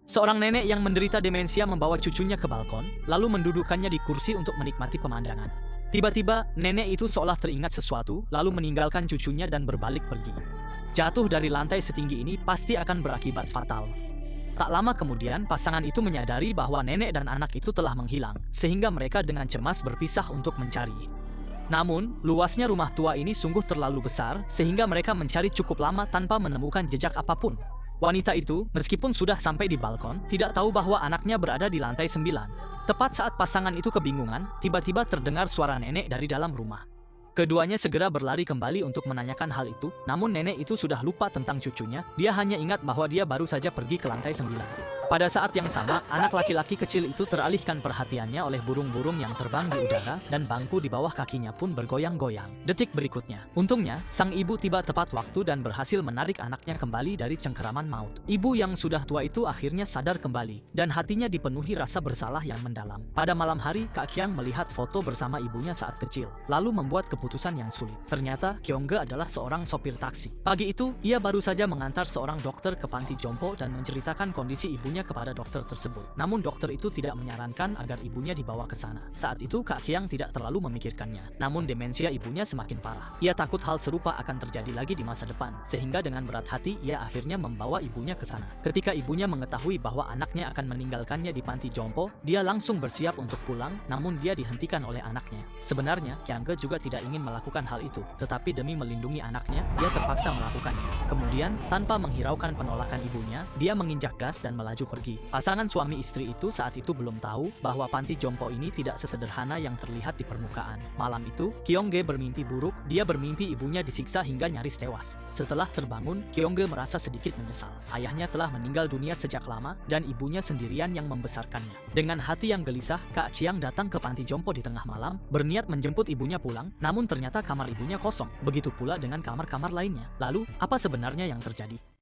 Seorang nenek yang menderita demensia membawa cucunya ke balkon, lalu mendudukkannya di kursi untuk menikmati pemandangan. Tiba-tiba, nenek itu seolah teringat sesuatu, lalu meninggalkan cucunya dan berbalik pergi. Jatuh dari lantai setinggi ini pasti akan berakibat fatal. Tak lama kemudian, pasangan itu menyadari bahwa nenek dan anak itu telah menghilang, sehingga mereka dengan cemas berpisah untuk mencari. Namun, luasnya rumah tua ini sungguh terlalu besar, sehingga mereka mencari cukup lama tanpa menemukan jejak apapun. Wanita itu, meskipun sudah sampai di balkon, tidak tahu bahwa anaknya berada di lantai 9. Tepat saat pasangan itu kebingungan, tiba-tiba terdengar suara nenek dari dalam rumah. Keduanya segera berlari kembali untuk menanyakan hal itu, namun nenek itu sudah lupa tentang cucunya, dia hanya ingat bahwa dia baru saja pergi ke lantai 9. Pada saat yang sama, anak laki-laki kecil itu teralihkan perhatiannya oleh burung-burung yang terbang di udara, dan bangku di bawah kakinya pun bergoyang-goyang. Detik berikutnya, untungnya, sang ibu tiba tepat waktu dan berhasil menarik anaknya kembali dari cengkeraman maut. Ibu yang sudah tua itu akhirnya sadar kembali, dan hatinya dipenuhi rasa bersalah yang mendalam. Pada malam hari, Kak Kiang melihat foto bersama ibunya saat kecil, lalu membuat keputusan yang sulit. Ternyata, Kyongge adalah seorang sopir taksi. Pagi itu, ia baru saja mengantar seorang dokter ke panti jompo dan menceritakan kondisi ibunya kepada dokter tersebut. Namun dokter itu tidak menyarankan agar ibunya dibawa ke sana. Saat itu Kak Kiang tidak terlalu memikirkannya. Namun demensia ibunya semakin parah. Ia takut hal serupa akan terjadi lagi di masa depan. Sehingga dengan berat hati ia akhirnya membawa ibunya ke sana. Ketika ibunya mengetahui bahwa anaknya akan meninggalkannya di panti jompo, dia langsung bersiap untuk pulang, namun dia dihentikan oleh anaknya. Sebenarnya Kyangge juga tidak ingin melakukan hal itu, tetapi demi melindungi anaknya, dia terpaksa melakukannya. Kemudian, tanpa menghiraukan penolakan ibunya, dia menginjak gas dan melaju pergi. Pasangan suami istri itu saat itu belum tahu bahwa panti jompo ini tidak sesederhana yang terlihat di permukaan. Malam itu, Kyongge bermimpi buruk. Dia bermimpi ibunya disiksa hingga nyaris tewas. Setelah terbangun, Kyongge merasa sedikit menyesal. Ayahnya telah meninggal dunia sejak lama dan ibunya sendirian yang membesarkannya. Dengan hati yang gelisah, Kak Chiang datang ke panti jompo di tengah malam, berniat menjemput ibunya pulang, namun ternyata kamar ibunya kosong. Begitu pula dengan kamar-kamar lainnya. Lalu, apa sebenarnya yang terjadi?